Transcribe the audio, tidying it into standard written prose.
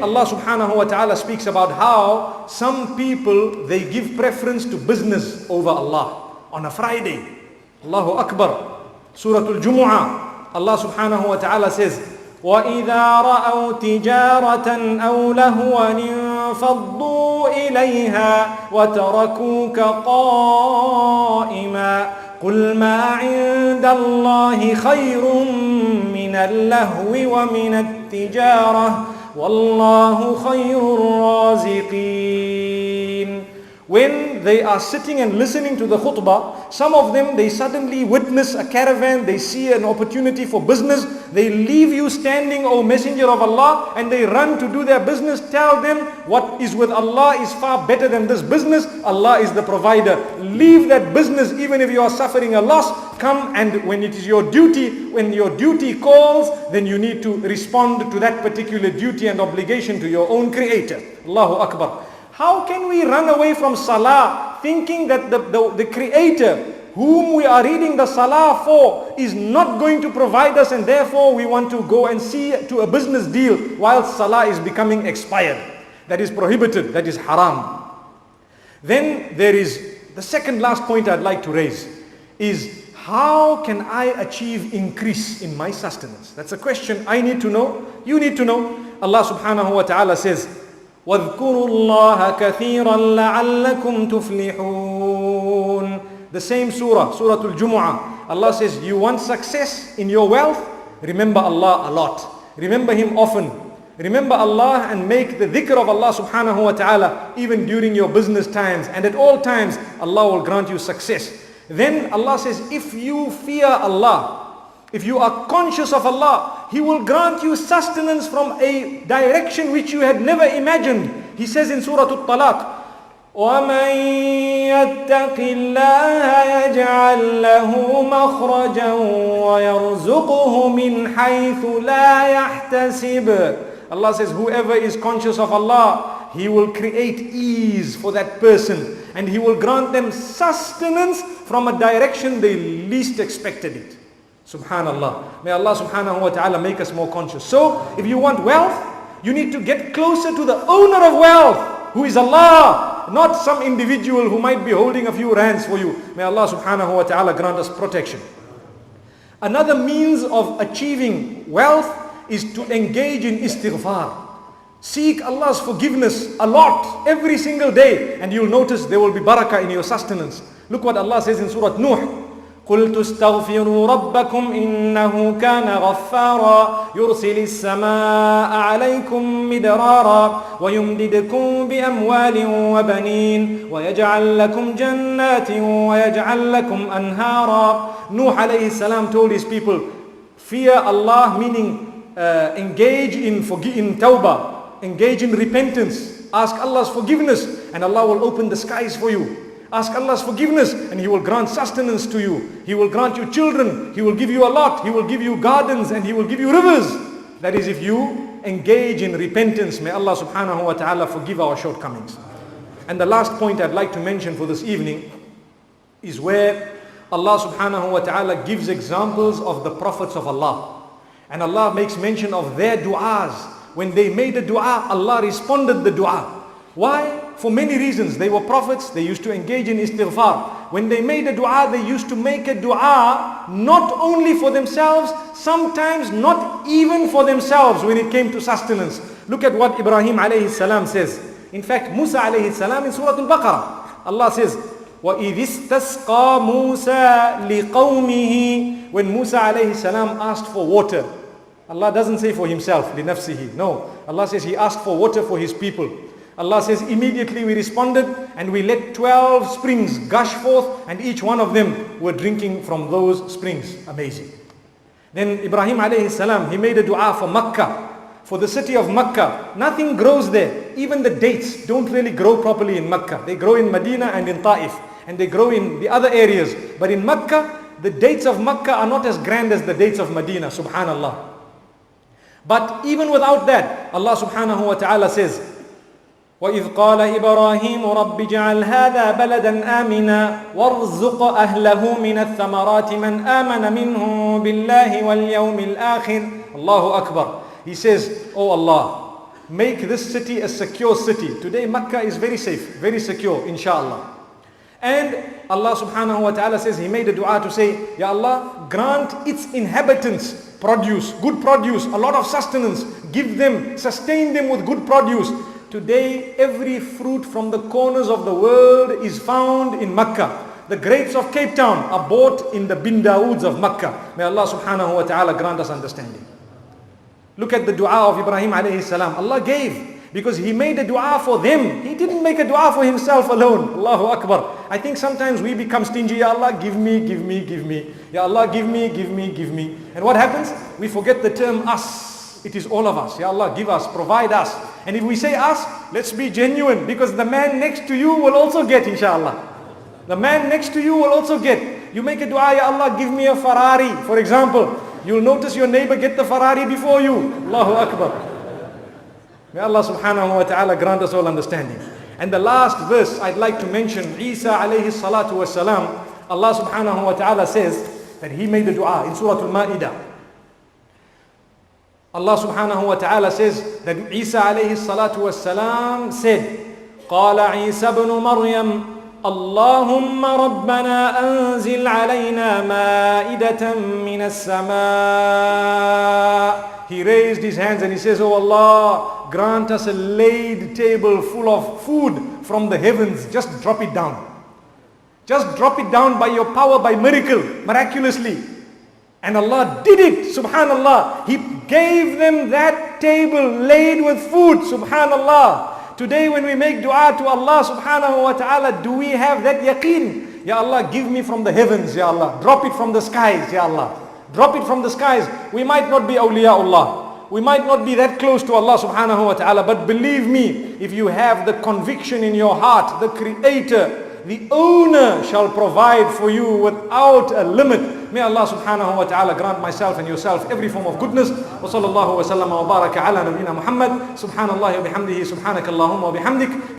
Allah subhanahu wa ta'ala speaks about how some people, they give preference to business over Allah on a Friday. Allahu Akbar. Surah Al-Jumu'ah, Allah subhanahu wa ta'ala says, وَإِذَا رَأَوْا تِجَارَةً أَوْ لَهْوًا انفَضُّوا إِلَيْهَا وَتَرَكُوكَ قَائِمًا قُلْ مَا عِندَ اللَّهِ خَيْرٌ مِّنَ اللَّهْوِ وَمِنَ التِّجَارَةِ وَاللَّهُ خَيْرُ الرَّازِقِينَ. When they are sitting and listening to the khutbah, some of them, they suddenly witness a caravan, they see an opportunity for business, they leave you standing, O Messenger of Allah, and they run to do their business. Tell them, what is with Allah is far better than this business. Allah is the provider. Leave that business even if you are suffering a loss. Come, and when it is your duty, when your duty calls, then you need to respond to that particular duty and obligation to your own Creator. Allahu Akbar. How can we run away from salah thinking that the Creator whom we are reading the salah for is not going to provide us, and therefore we want to go and see to a business deal while salah is becoming expired? That is prohibited, that is haram. Then there is the second last point I'd like to raise is, how can I achieve increase in my sustenance? That's a question I need to know, you need to know. Allah subhanahu wa ta'ala says, وَاذْكُرُوا اللَّهَ كَثِيرًا لَعَلَّكُمْ تُفْلِحُونَ. The same surah, Surah Al-Jumu'ah. Allah says, you want success in your wealth? Remember Allah a lot. Remember Him often. Remember Allah and make the dhikr of Allah subhanahu wa ta'ala even during your business times, and at all times Allah will grant you success. Then Allah says, if you fear Allah, if you are conscious of Allah, He will grant you sustenance from a direction which you had never imagined. He says in Surah Al-Talaq, وَمَنْ يَتَّقِ اللَّهَ يَجْعَلْ لَهُ مَخْرَجًا وَيَرْزُقُهُ مِنْ حَيْثُ لَا يَحْتَسِبُ. Allah says, whoever is conscious of Allah, He will create ease for that person, and He will grant them sustenance from a direction they least expected it. Subhanallah. May Allah subhanahu wa ta'ala make us more conscious. So, if you want wealth, you need to get closer to the owner of wealth, who is Allah, not some individual who might be holding a few rands for you. May Allah subhanahu wa ta'ala grant us protection. Another means of achieving wealth is to engage in istighfar. Seek Allah's forgiveness a lot, every single day, and you'll notice there will be barakah in your sustenance. Look what Allah says in Surah Nuh. قُلْتُ اسْتَغْفِرُوا رَبَّكُمْ إِنَّهُ كَانَ غَفَّارًا يُرْسِلِ السَّمَاءَ عَلَيْكُمْ مِدْرَارًا وَيُمْدِدْكُمْ بِأَمْوَالٍ وَبَنِينَ وَيَجْعَلْ لَكُمْ جَنَّاتٍ وَيَجْعَلْ لَكُمْ أَنْهَارًا. Nuh alayhi salam told his people, fear Allah, meaning engage in tawbah, engage in repentance, ask Allah's forgiveness, and Allah will open the skies for you. Ask Allah's forgiveness and He will grant sustenance to you. He will grant you children. He will give you a lot. He will give you gardens, and He will give you rivers. That is, if you engage in repentance. May Allah subhanahu wa ta'ala forgive our shortcomings. And the last point I'd like to mention for this evening is where Allah subhanahu wa ta'ala gives examples of the prophets of Allah. And Allah makes mention of their du'as. When they made a du'a, Allah responded the du'a. Why? For many reasons. They were prophets, they used to engage in istighfar. When they made a dua, they used to make a dua not only for themselves, sometimes not even for themselves when it came to sustenance. Look at what Ibrahim alayhi salam says. In fact, Musa alayhi salam in Surah Al-Baqarah, Allah says, وَإِذِ اسْتَسْقَى مُوسَى لِقَوْمِهِ. When Musa alayhi salam asked for water, Allah doesn't say for himself, لِنَفْسِهِ. No, Allah says He asked for water for His people. Allah says, immediately we responded, and we let 12 springs gush forth, and each one of them were drinking from those springs. Amazing. Then Ibrahim alayhi salam, he made a dua for Makkah, for the city of Makkah. Nothing grows there. Even the dates don't really grow properly in Makkah. They grow in Medina and in Taif, and they grow in the other areas. But in Makkah, the dates of Makkah are not as grand as the dates of Medina, subhanallah. But even without that, Allah subhanahu wa ta'ala says, وَإِذْ قَالَ إِبْرَاهِيمُ رَبِّ اجْعَلْ هَذَا بَلَدًا آمِنًا وَارْزُقْ أَهْلَهُ مِنَ الثَّمَرَاتِ مَنْ آمَنَ مِنْهُمْ بِاللَّهِ وَالْيَوْمِ الْآخِرِ. Allahu Akbar. He says, Oh Allah, make this city a secure city. Today Makkah is very safe, very secure, inshallah. And Allah subhanahu wa ta'ala says, He made a dua to say, Ya Allah, grant its inhabitants produce, good produce, a lot of sustenance. Give them, sustain them with good produce. Today, every fruit from the corners of the world is found in Makkah. The grapes of Cape Town are bought in the bin Dawood's of Makkah. May Allah subhanahu wa ta'ala grant us understanding. Look at the dua of Ibrahim alayhi salam. Allah gave because he made a dua for them. He didn't make a dua for himself alone. Allahu Akbar. I think sometimes we become stingy. Ya Allah, give me, give me, give me. Ya Allah, give me, give me, give me. And what happens? We forget the term us. It is all of us. Ya Allah, give us, provide us. And if we say us, let's be genuine, because the man next to you will also get, inshallah. The man next to you will also get. You make a dua, Ya Allah, give me a Ferrari, for example. You'll notice your neighbor get the Ferrari before you. Allahu Akbar. May Allah subhanahu wa ta'ala grant us all understanding. And the last verse I'd like to mention, Isa alayhi salatu wasalam, Allah subhanahu wa ta'ala says that he made a dua in Surah Al-Ma'idah. Allah subhanahu wa ta'ala says that Isa alayhi salatu wasalam said, قال عيسى بن مريم اللهم ربنا أنزل علينا مائدة من السماء. He raised his hands and he says, Oh Allah, grant us a laid table full of food from the heavens. Just drop it down. Just drop it down by your power, by miracle, miraculously. And Allah did it, subhanallah. He gave them that table laid with food, subhanallah. Today when we make dua to Allah subhanahu wa ta'ala, do we have that yaqeen? Ya Allah, give me from the heavens, Ya Allah. Drop it from the skies, Ya Allah. Drop it from the skies. We might not be awliyaullah. We might not be that close to Allah subhanahu wa ta'ala. But believe me, if you have the conviction in your heart, the Creator, the owner shall provide for you without a limit. May Allah subhanahu wa ta'ala grant myself and yourself every form of goodness. Wa sallallahu wa sallam wa baraka ala nabina Muhammad. Subhanallah wa bihamdihi, subhanakallahumma wa bihamdik.